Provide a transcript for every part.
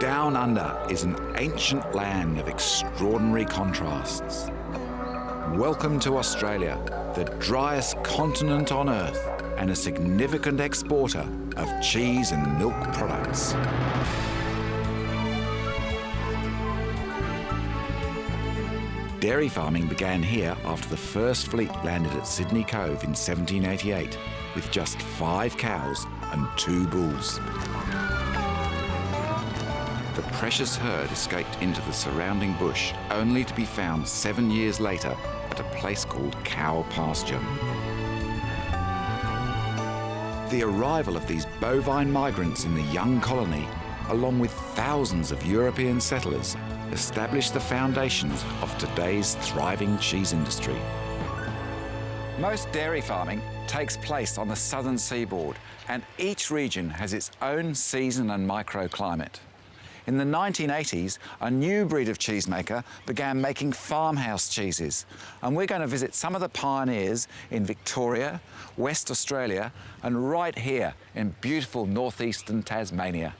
Down Under is an ancient land of extraordinary contrasts. Welcome to Australia, the driest continent on Earth and a significant exporter of cheese and milk products. Dairy farming began here after the first fleet landed at Sydney Cove in 1788 with just 5 cows and 2 bulls. The precious herd escaped into the surrounding bush, only to be found 7 years later at a place called Cow Pasture. The arrival of these bovine migrants in the young colony, along with thousands of European settlers, established the foundations of today's thriving cheese industry. Most dairy farming takes place on the southern seaboard, and each region has its own season and microclimate. In the 1980s, a new breed of cheesemaker began making farmhouse cheeses, and we're going to visit some of the pioneers in Victoria, West Australia, and right here in beautiful northeastern Tasmania.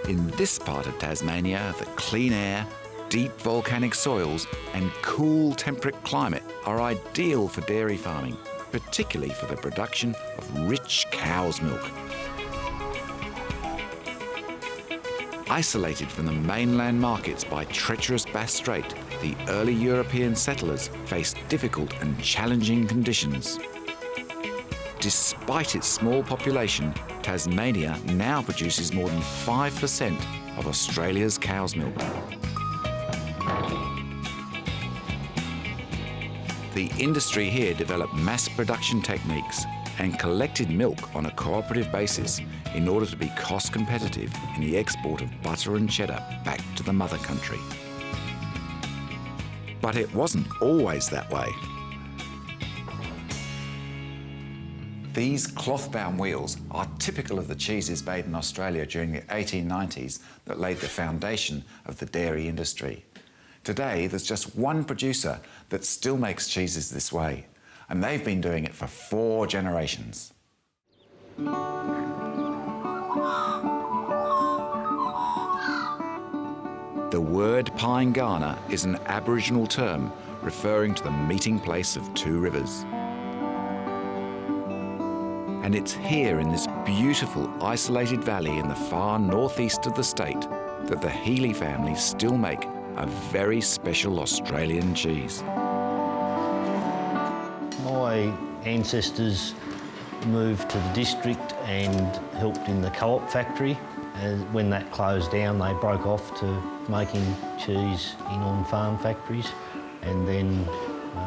In this part of Tasmania, the clean air, deep volcanic soils and cool temperate climate are ideal for dairy farming, particularly for the production of rich cow's milk. Isolated from the mainland markets by treacherous Bass Strait, the early European settlers faced difficult and challenging conditions. Despite its small population, Tasmania now produces more than 5% of Australia's cow's milk. The industry here developed mass production techniques and collected milk on a cooperative basis in order to be cost competitive in the export of butter and cheddar back to the mother country. But it wasn't always that way. These cloth-bound wheels are typical of the cheeses made in Australia during the 1890s that laid the foundation of the dairy industry. Today, there's just one producer that still makes cheeses this way, and they've been doing it for 4 generations. The word Pine-Garner is an Aboriginal term referring to the meeting place of 2 rivers. And it's here in this beautiful isolated valley in the far northeast of the state that the Healy family still make a very special Australian cheese. My ancestors moved to the district and helped in the co-op factory. And when that closed down, they broke off to making cheese in on-farm factories. And then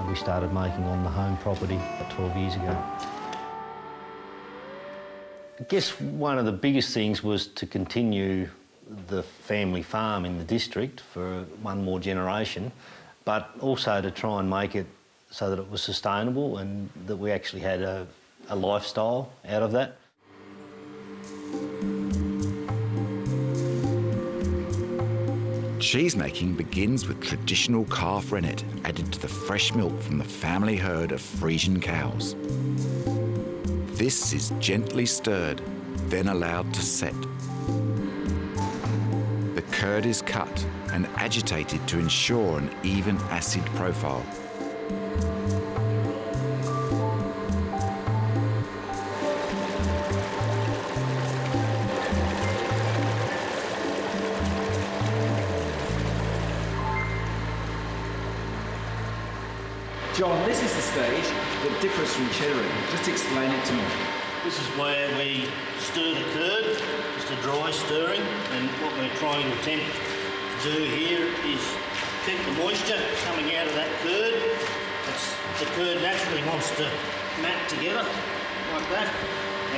we started making on the home property about 12 years ago. I guess one of the biggest things was to continue the family farm in the district for one more generation, but also to try and make it so that it was sustainable and that we actually had a lifestyle out of that. Cheese making begins with traditional calf rennet added to the fresh milk from the family herd of Frisian cows. This is gently stirred, then allowed to set. The curd is cut and agitated to ensure an even acid profile. John, this is the stage that differs from cheddering. Just explain it to me. This is where we stir the curd, just a dry stirring, and what we're trying to attempt to do here is keep the moisture coming out of that curd. The curd naturally wants to mat together like that,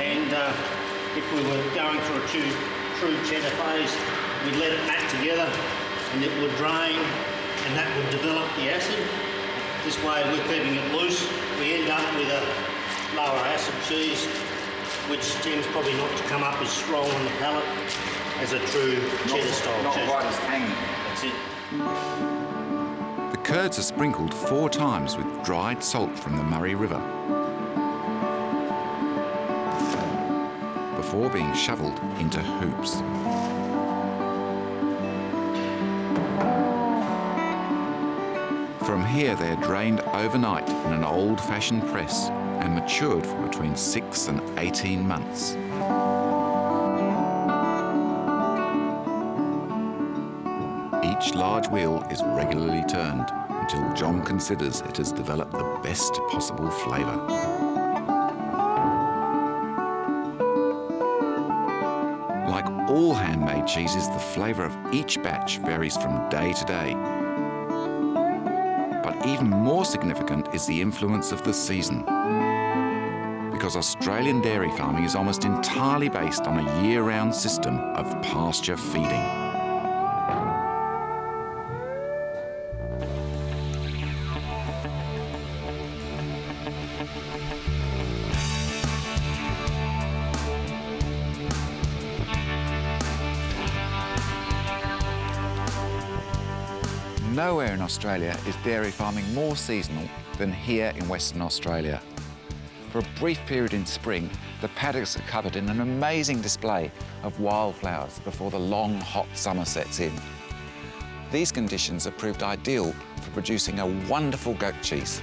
and if we were going through a true cheddar phase, we'd let it mat together and it would drain and that would develop the acid. This way we're keeping it loose. We end up with a lower acid cheese, which tends probably not to come up as strong on the palate as a true cheddar style cheese. Not quite as tangy. That's it. The curds are sprinkled 4 times with dried salt from the Murray River. before being shovelled into hoops. From here they are drained overnight in an old-fashioned press and matured for between 6 and 18 months. Each large wheel is regularly turned until John considers it has developed the best possible flavour. Like all handmade cheeses, the flavour of each batch varies from day to day. But even more significant is the influence of the season, because Australian dairy farming is almost entirely based on a year-round system of pasture feeding. Nowhere in Australia is dairy farming more seasonal than here in Western Australia. For a brief period in spring, the paddocks are covered in an amazing display of wildflowers before the long, hot summer sets in. These conditions have proved ideal for producing a wonderful goat cheese.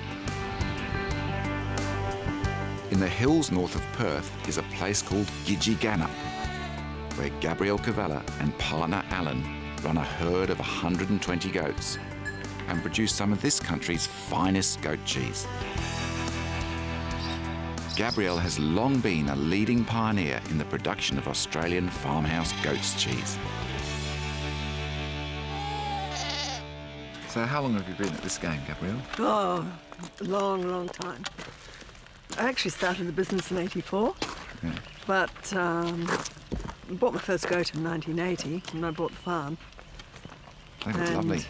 In the hills north of Perth is a place called Gippsland, where Gabrielle Cavella and partner Alan run a herd of 120 goats and produce some of this country's finest goat cheese. Gabrielle has long been a leading pioneer in the production of Australian farmhouse goat's cheese. So how long have you been at this game, Gabrielle? Oh, a long, long time. I actually started the business in '84, Yeah. but I bought my first goat in 1980 when I bought the farm. They look And lovely.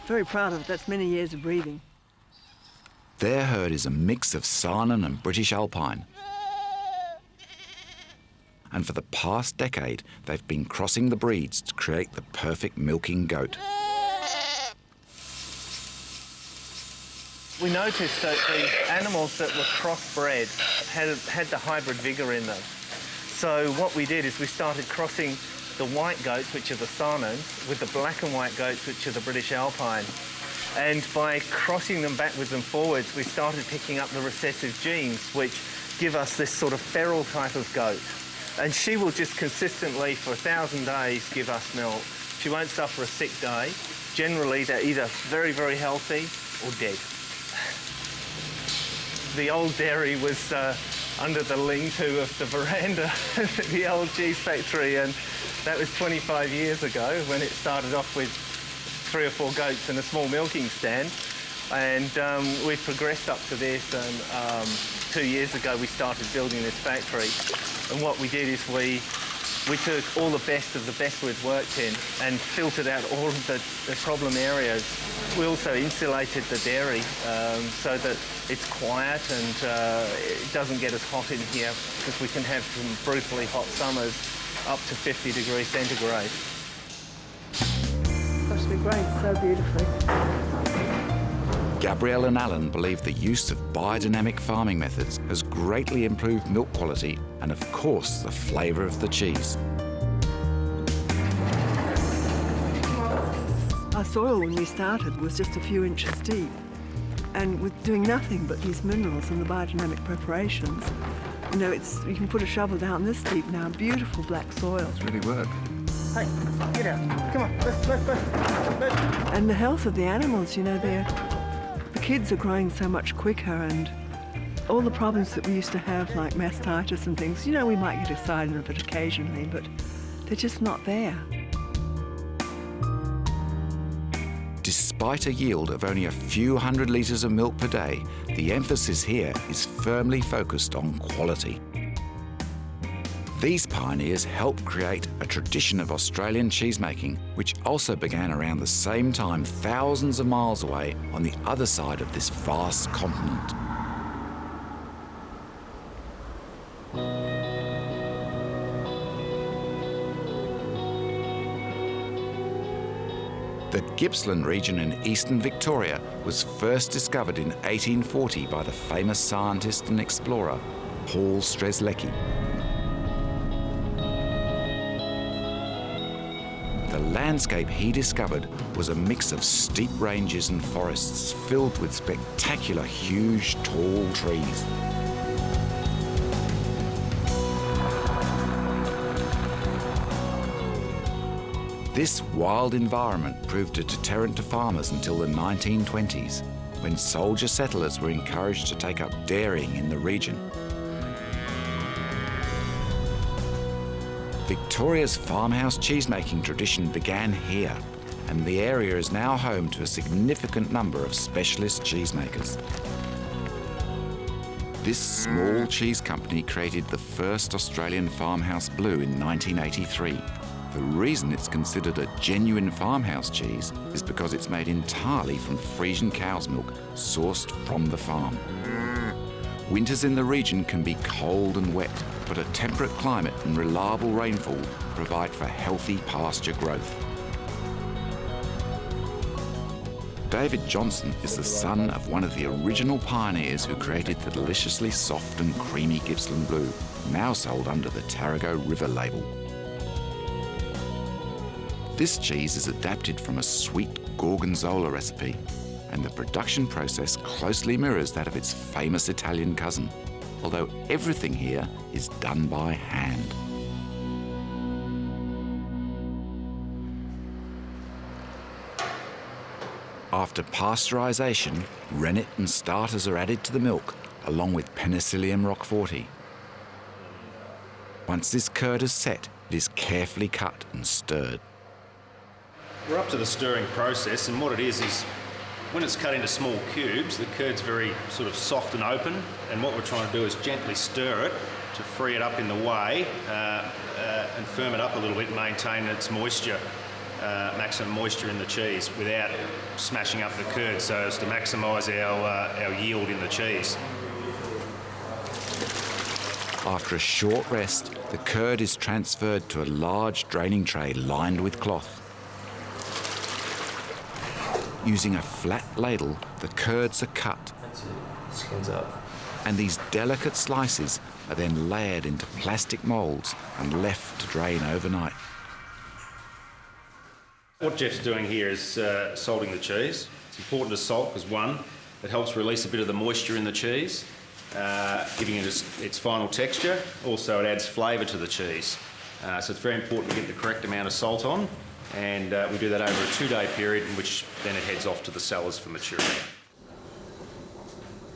Very proud of it. That's many years of breeding. Their herd is a mix of Saanen and British Alpine. And for the past decade, they've been crossing the breeds to create the perfect milking goat. We noticed that the animals that were crossbred had the hybrid vigour in them. So what we did is we started crossing the white goats, which are the Saanens, with the black and white goats, which are the British Alpine. And by crossing them backwards and forwards, we started picking up the recessive genes, which give us this sort of feral type of goat. And she will just consistently, for 1,000 days, give us milk. She won't suffer a sick day. Generally, they're either very, very healthy or dead. The old dairy was under the lean-to of the veranda at the old cheese factory, and that was 25 years ago when it started off with 3 or 4 goats and a small milking stand. And we've progressed up to this, and 2 years ago we started building this factory. And what we did is we took all the best of the best we'd worked in and filtered out all of the problem areas. We also insulated the dairy so that it's quiet and it doesn't get as hot in here, because we can have some brutally hot summers up to 50 degrees centigrade. Gosh, they're growing so beautifully. Gabrielle and Alan believe the use of biodynamic farming methods has greatly improved milk quality and, of course, the flavour of the cheese. Our soil when we started was just a few inches deep, and with doing nothing but these minerals and the biodynamic preparations, you know, you can put a shovel down this deep now, beautiful black soil. It's really work. Hey, get out. Come on, let's. And the health of the animals, you know, the kids are growing so much quicker, and all the problems that we used to have, like mastitis and things, you know, we might get excited of it occasionally, but they're just not there. Despite a yield of only a few hundred litres of milk per day, the emphasis here is firmly focused on quality. These pioneers helped create a tradition of Australian cheesemaking, which also began around the same time thousands of miles away on the other side of this vast continent. The Gippsland region in eastern Victoria was first discovered in 1840 by the famous scientist and explorer Paul Strzelecki. The landscape he discovered was a mix of steep ranges and forests filled with spectacular, huge, tall trees. This wild environment proved a deterrent to farmers until the 1920s, when soldier settlers were encouraged to take up dairying in the region. Victoria's farmhouse cheesemaking tradition began here, and the area is now home to a significant number of specialist cheesemakers. This small cheese company created the first Australian farmhouse blue in 1983. The reason it's considered a genuine farmhouse cheese is because it's made entirely from Frisian cow's milk sourced from the farm. Winters in the region can be cold and wet, but a temperate climate and reliable rainfall provide for healthy pasture growth. David Johnson is the son of one of the original pioneers who created the deliciously soft and creamy Gippsland Blue, now sold under the Tarago River label. This cheese is adapted from a sweet gorgonzola recipe, and the production process closely mirrors that of its famous Italian cousin, although everything here is done by hand. After pasteurisation, rennet and starters are added to the milk, along with Penicillium roqueforti. Once this curd is set, it is carefully cut and stirred. We're up to the stirring process, and what it is when it's cut into small cubes, the curd's very sort of soft and open, and what we're trying to do is gently stir it to free it up in the whey and firm it up a little bit and maintain its moisture, maximum moisture in the cheese without smashing up the curd, so as to maximise our yield in the cheese. After a short rest, the curd is transferred to a large draining tray lined with cloth. Using a flat ladle, the curds are cut. Skins up. And these delicate slices are then layered into plastic moulds and left to drain overnight. What Jeff's doing here is salting the cheese. It's important to salt because, one, it helps release a bit of the moisture in the cheese, giving it its final texture. Also, it adds flavour to the cheese. So it's very important to get the correct amount of salt on. And we do that over a 2-day period, in which then it heads off to the cellars for maturity.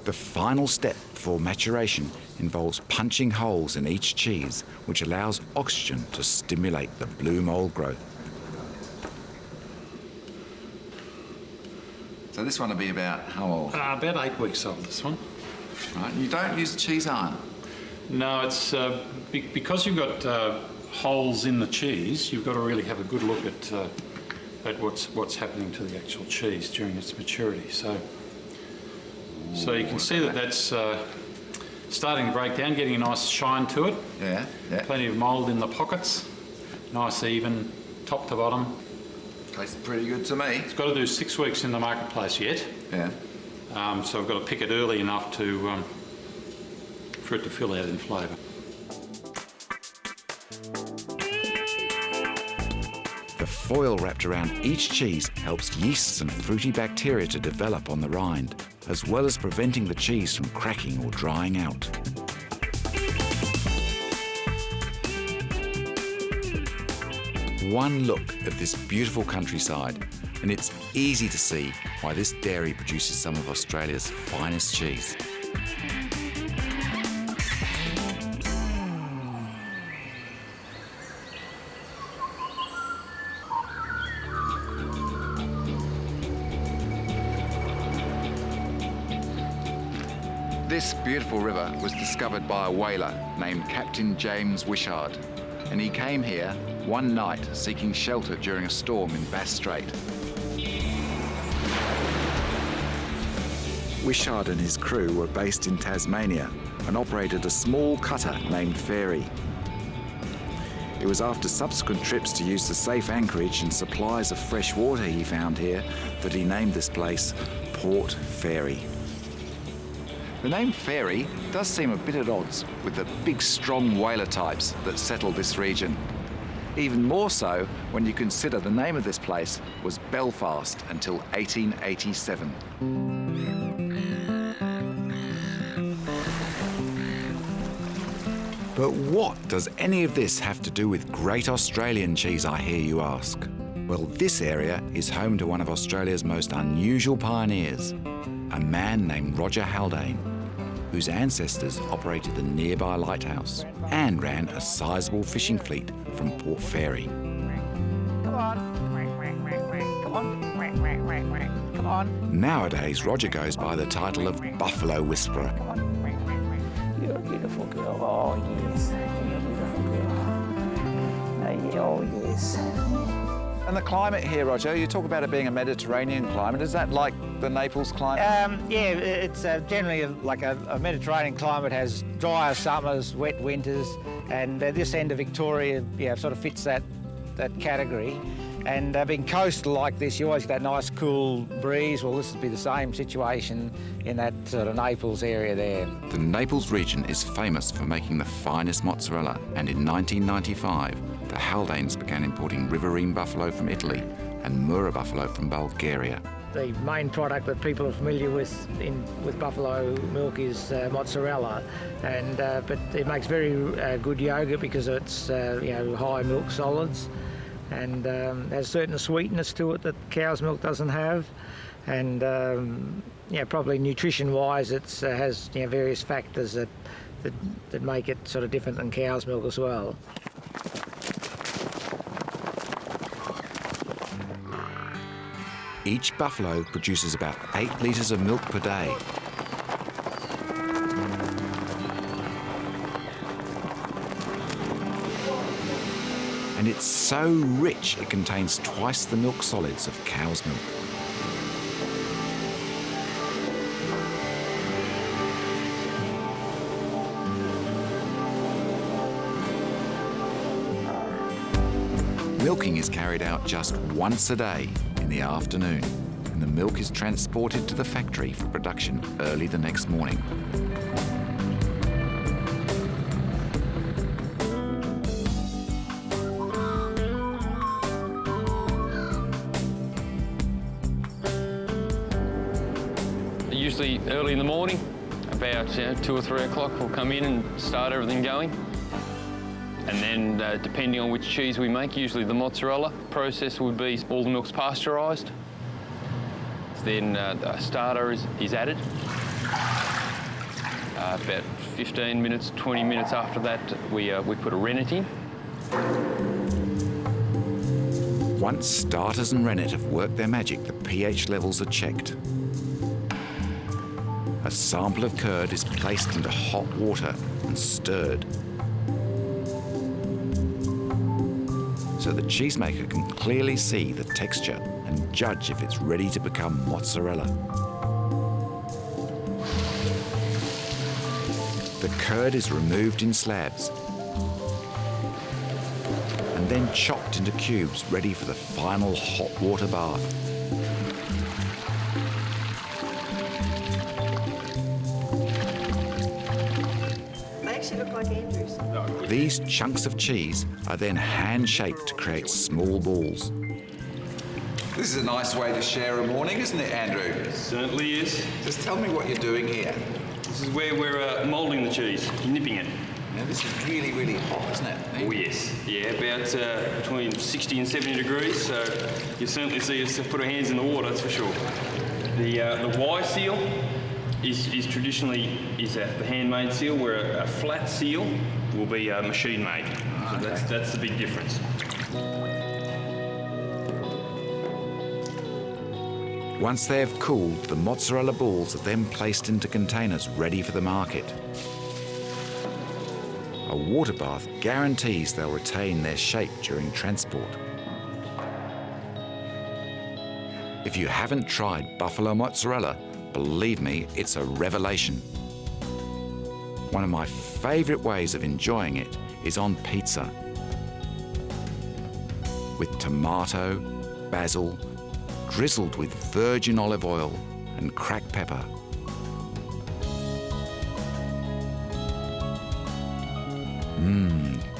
The final step before maturation involves punching holes in each cheese, which allows oxygen to stimulate the blue mould growth. So this one will be about how old? About 8 weeks old, this one. Right. You don't use the cheese iron? No, it's because you've got holes in the cheese, you've got to really have a good look at what's happening to the actual cheese during its maturity. So you can see that that's starting to break down, getting a nice shine to it. Yeah, yeah. Plenty of mould in the pockets, nice even, top to bottom. Tastes pretty good to me. It's got to do 6 weeks in the marketplace yet. Yeah. So I've got to pick it early enough for it to fill out in flavour. The foil wrapped around each cheese helps yeasts and fruity bacteria to develop on the rind, as well as preventing the cheese from cracking or drying out. One look at this beautiful countryside, and it's easy to see why this dairy produces some of Australia's finest cheese. This beautiful river was discovered by a whaler named Captain James Wishart, and he came here one night seeking shelter during a storm in Bass Strait. Wishart and his crew were based in Tasmania and operated a small cutter named Fairy. It was after subsequent trips to use the safe anchorage and supplies of fresh water he found here that he named this place Port Fairy. The name Fairy does seem a bit at odds with the big, strong whaler types that settled this region. Even more so when you consider the name of this place was Belfast until 1887. But what does any of this have to do with great Australian cheese, I hear you ask? Well, this area is home to one of Australia's most unusual pioneers, a man named Roger Haldane, whose ancestors operated the nearby lighthouse and ran a sizable fishing fleet from Port Fairy. Come on. Come on. Come on. Nowadays, Roger goes by the title of Buffalo Whisperer. You're a beautiful girl. Oh, yes. You're a beautiful girl. Oh, yes. And the climate here, Roger, you talk about it being a Mediterranean climate. Is that like the Naples climate? Yeah, it's generally like a Mediterranean climate, has drier summers, wet winters, and this end of Victoria sort of fits that category. And being coastal like this, you always get that nice cool breeze. Well, this would be the same situation in that sort of Naples area there. The Naples region is famous for making the finest mozzarella, and in 1995, the Haldanes began importing Riverine buffalo from Italy and Mura buffalo from Bulgaria. The main product that people are familiar with with buffalo milk is mozzarella, but it makes very good yogurt because it's high milk solids, and has a certain sweetness to it that cow's milk doesn't have, and probably nutrition-wise it has various factors that make it sort of different than cow's milk as well. Each buffalo produces about 8 litres of milk per day. And it's so rich it contains twice the milk solids of cow's milk. Milking is carried out just once a day in the afternoon, and the milk is transported to the factory for production early the next morning. Usually early in the morning, about 2 or 3 o'clock, we'll come in and start everything going. And then, depending on which cheese we make, usually the mozzarella process would be all the milk's pasteurised. Then a starter is added. About 15 minutes, 20 minutes after that, we put a rennet in. Once starters and rennet have worked their magic, the pH levels are checked. A sample of curd is placed into hot water and stirred, so the cheesemaker can clearly see the texture and judge if it's ready to become mozzarella. The curd is removed in slabs and then chopped into cubes ready for the final hot water bath. They actually look like Andrews. These chunks of cheese are then hand-shaped to create small balls. This is a nice way to share a morning, isn't it, Andrew? It certainly is. Just tell me what you're doing here. This is where we're moulding the cheese, nipping it. Now, this is really, really hot, isn't it? Oh yes, yeah, about between 60 and 70 degrees, so you certainly see us put our hands in the water, that's for sure. The Y seal is traditionally the handmade seal, where a flat seal will be machine made. So that's the big difference. Once they have cooled, the mozzarella balls are then placed into containers ready for the market. A water bath guarantees they'll retain their shape during transport. If you haven't tried buffalo mozzarella, believe me, it's a revelation. One of my favourite ways of enjoying it is on pizza. With tomato, basil, drizzled with virgin olive oil and cracked pepper.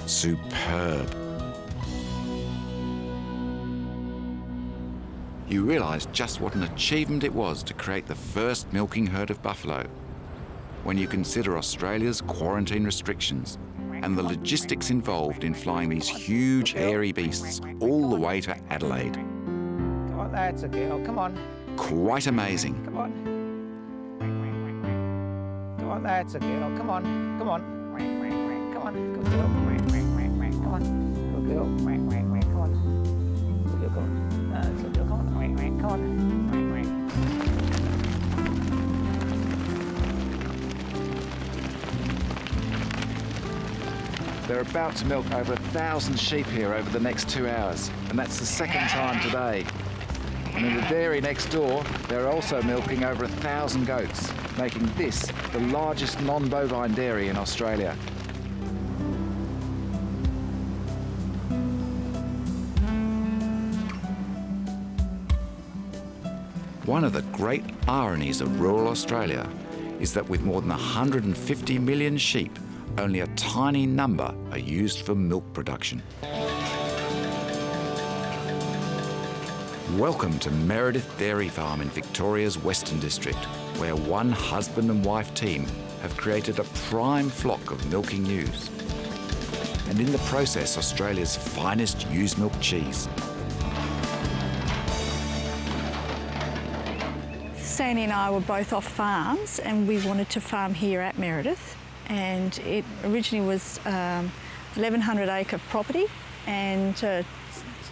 Superb. You realise just what an achievement it was to create the first milking herd of buffalo, when you consider Australia's quarantine restrictions and the logistics involved in flying these huge, hairy beasts all the way to Adelaide. Come on, that's a girl. Come on. Quite amazing. Come on. Come on, that's a girl. Come on. Come on. Come on. Good girl. Come on. Good girl. Come on. Good girl. Come on. That's a girl. Come on. Come on. They're about to milk over 1,000 sheep here over the next 2 hours, and that's the second time today. And in the dairy next door, they're also milking over 1,000 goats, making this the largest non-bovine dairy in Australia. One of the great ironies of rural Australia is that with more than 150 million sheep, only a tiny number are used for milk production. Welcome to Meredith Dairy Farm in Victoria's Western District, where one husband and wife team have created a prime flock of milking ewes. And in the process, Australia's finest ewe's milk cheese. Sandy and I were both off farms and we wanted to farm here at Meredith, and it originally was 1,100 acre property, and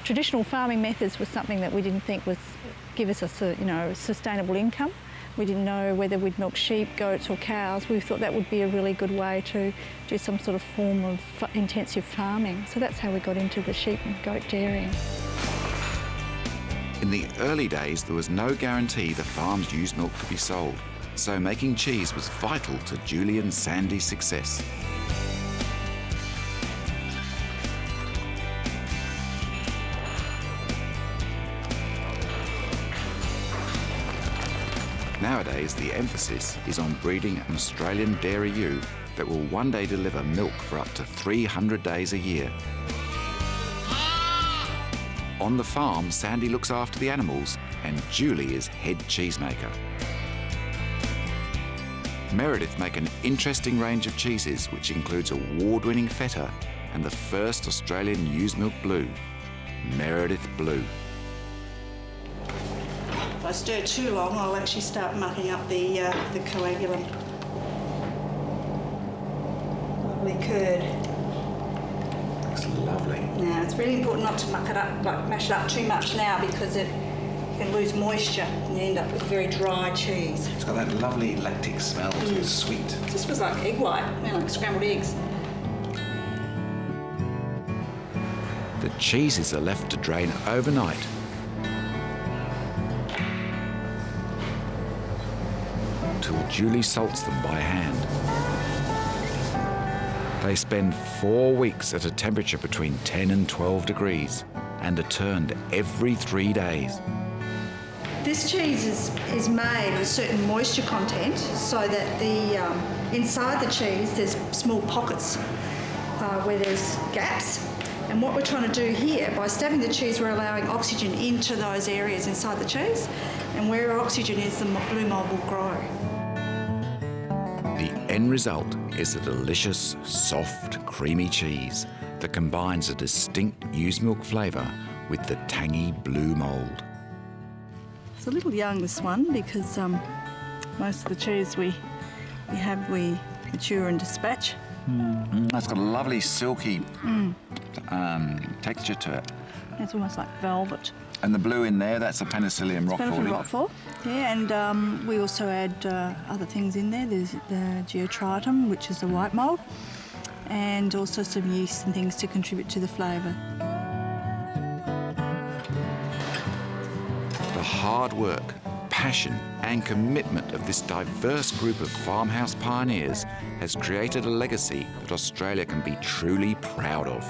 traditional farming methods was something that we didn't think was give us a sustainable income. We didn't know whether we'd milk sheep, goats or cows. We thought that would be a really good way to do some sort of form of intensive farming. So that's how we got into the sheep and goat dairying. In the early days, there was no guarantee the farm's ewe's milk could be sold, so making cheese was vital to Julie and Sandy's success. Nowadays, the emphasis is on breeding an Australian dairy ewe that will one day deliver milk for up to 300 days a year. On the farm, Sandy looks after the animals and Julie is head cheesemaker. Meredith make an interesting range of cheeses, which includes award-winning feta and the first Australian ewe's milk blue, Meredith Blue. If I stir too long, I'll actually start mucking up the coagulant. Lovely curd. It's lovely. Now, it's really important not to muck it up, like mash it up too much now, because you can lose moisture and you end up with very dry cheese. It's got that lovely lactic smell to it, sweet. It just feels like egg white, like scrambled eggs. The cheeses are left to drain overnight. Till Julie salts them by hand. They spend 4 weeks at a temperature between 10 and 12 degrees and are turned every 3 days. This cheese is made with certain moisture content, so that inside the cheese there's small pockets where there's gaps. And what we're trying to do here, by stabbing the cheese, we're allowing oxygen into those areas inside the cheese, and where oxygen is, the blue mould will grow. The end result is a delicious, soft, creamy cheese that combines a distinct ewe's milk flavour with the tangy blue mould. It's a little young, this one, because most of the cheese we mature and dispatch. It's got a lovely silky texture to it. It's almost like velvet. And the blue in there, that's a Penicillium roquefort. Penicillium roquefort, yeah, and we also add other things in there. There's the geotritum, which is the white mould, and also some yeast and things to contribute to the flavour. The hard work, passion and commitment of this diverse group of farmhouse pioneers has created a legacy that Australia can be truly proud of.